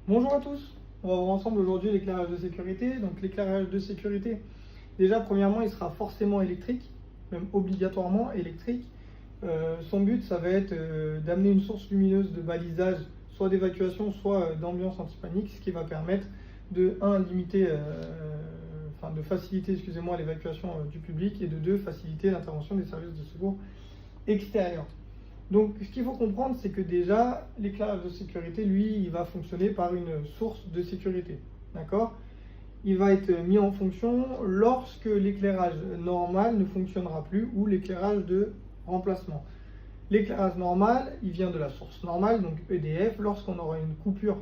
Bonjour à tous, on va voir ensemble aujourd'hui l'éclairage de sécurité. Donc l'éclairage de sécurité, déjà premièrement il sera forcément électrique, même obligatoirement électrique. Son but ça va être d'amener une source lumineuse de balisage, soit d'évacuation, soit d'ambiance anti-panique, ce qui va permettre de limiter, de faciliter l'évacuation du public et de deux, faciliter l'intervention des services de secours extérieurs. Donc, ce qu'il faut comprendre, c'est que déjà, l'éclairage de sécurité, lui, il va fonctionner par une source de sécurité. D'accord? Il va être mis en fonction lorsque l'éclairage normal ne fonctionnera plus ou l'éclairage de remplacement. L'éclairage normal, il vient de la source normale, donc EDF. Lorsqu'on aura une coupure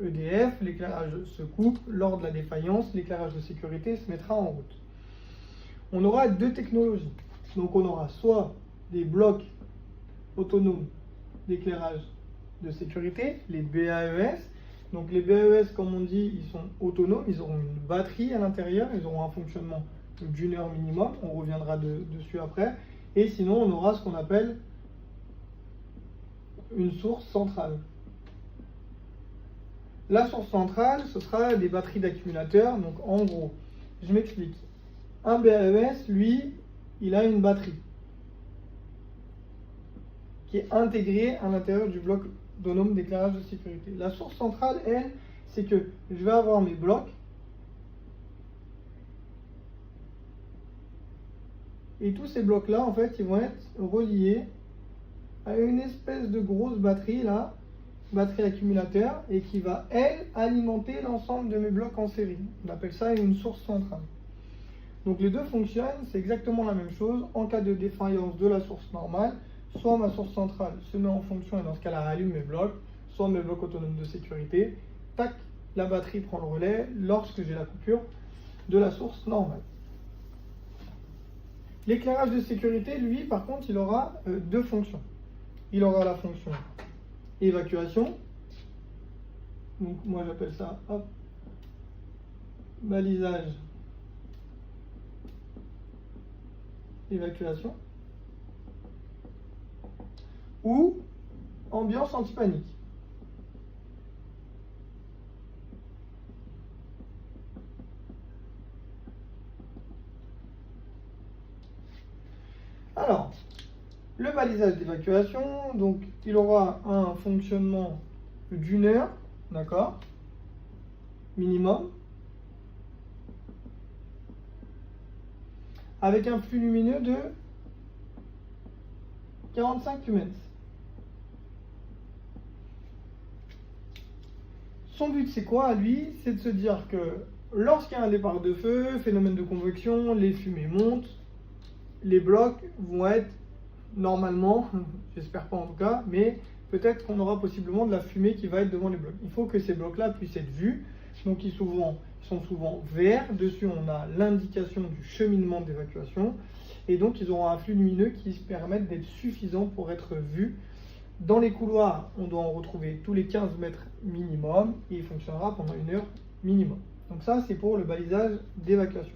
EDF, l'éclairage se coupe. Lors de la défaillance, l'éclairage de sécurité se mettra en route. On aura deux technologies. Donc, on aura soit des blocs autonomes d'éclairage de sécurité, les BAES. Donc les BAES, comme on dit, ils sont autonomes, ils auront une batterie à l'intérieur, ils auront un fonctionnement d'une heure minimum, on reviendra dessus après. Et sinon, on aura ce qu'on appelle une source centrale. La source centrale, ce sera des batteries d'accumulateurs. Donc en gros, je m'explique. Un BAES, lui, il a une batterie qui est intégrée à l'intérieur du bloc autonome d'éclairage de sécurité. La source centrale, elle, c'est que je vais avoir mes blocs et tous ces blocs-là, en fait, ils vont être reliés à une espèce de grosse batterie, là, batterie accumulateur, et qui va, elle, alimenter l'ensemble de mes blocs en série. On appelle ça une source centrale. Donc les deux fonctionnent, c'est exactement la même chose. En cas de défaillance de la source normale, soit ma source centrale se met en fonction et dans ce cas-là allume mes blocs, soit mes blocs autonomes de sécurité, tac, la batterie prend le relais lorsque j'ai la coupure de la source normale. L'éclairage de sécurité, lui, par contre, il aura deux fonctions. Il aura la fonction évacuation, donc moi j'appelle ça balisage évacuation, ou ambiance anti-panique. Alors, le balisage d'évacuation, donc il aura un fonctionnement d'une heure, d'accord, minimum, avec un flux lumineux de 45 lumens. Son but, c'est quoi, lui? C'est de se dire que lorsqu'il y a un départ de feu, phénomène de convection, les fumées montent, les blocs vont être normalement, j'espère pas en tout cas, mais peut-être qu'on aura possiblement de la fumée qui va être devant les blocs. Il faut que ces blocs-là puissent être vus, donc ils sont souvent verts. Dessus, on a l'indication du cheminement d'évacuation, et donc ils auront un flux lumineux qui se permettent d'être suffisants pour être vus. Dans les couloirs, on doit en retrouver tous les 15 mètres minimum et il fonctionnera pendant une heure minimum. Donc ça, c'est pour le balisage d'évacuation.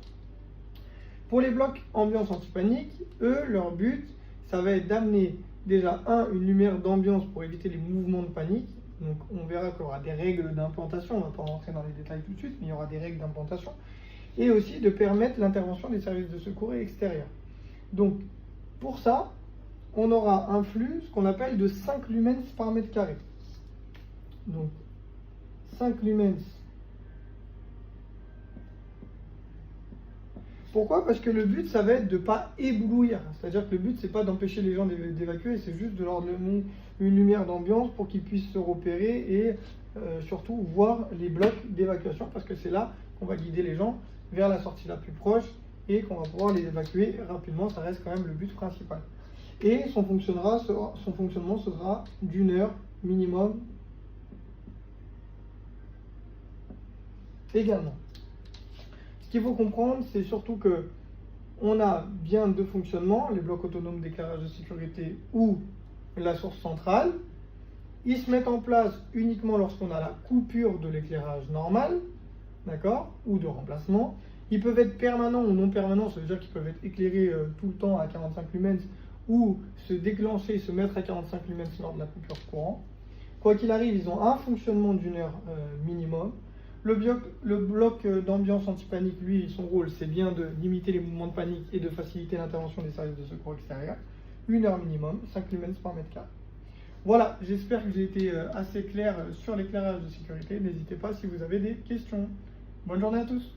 Pour les blocs ambiance anti-panique, eux, leur but, ça va être d'amener déjà une lumière d'ambiance pour éviter les mouvements de panique. Donc on verra qu'il y aura des règles d'implantation, on ne va pas rentrer dans les détails tout de suite, mais il y aura des règles d'implantation. Et aussi de permettre l'intervention des services de secours extérieurs. Donc pour ça, on aura un flux, ce qu'on appelle de 5 lumens par mètre carré. Donc 5 lumens. Pourquoi? Parce que le but, ça va être de ne pas éblouir. C'est-à-dire que le but, c'est pas d'empêcher les gens d'évacuer, c'est juste de leur donner une lumière d'ambiance pour qu'ils puissent se repérer et surtout voir les blocs d'évacuation, parce que c'est là qu'on va guider les gens vers la sortie la plus proche et qu'on va pouvoir les évacuer rapidement. Ça reste quand même le but principal. Et son fonctionnement sera d'une heure minimum également. Ce qu'il faut comprendre, c'est surtout que on a bien deux fonctionnements, les blocs autonomes d'éclairage de sécurité ou la source centrale. Ils se mettent en place uniquement lorsqu'on a la coupure de l'éclairage normal, d'accord, ou de remplacement. Ils peuvent être permanents ou non permanents, ça veut dire qu'ils peuvent être éclairés tout le temps à 45 lumens ou se déclencher, se mettre à 45 lumens lors de la coupure courant. Quoi qu'il arrive, ils ont un fonctionnement d'1 heure minimum. Le bloc d'ambiance anti-panique, lui, son rôle, c'est bien de limiter les mouvements de panique et de faciliter l'intervention des services de secours extérieurs. 1 heure minimum, 5 lumens par mètre carré. Voilà, j'espère que j'ai été assez clair sur l'éclairage de sécurité. N'hésitez pas si vous avez des questions. Bonne journée à tous.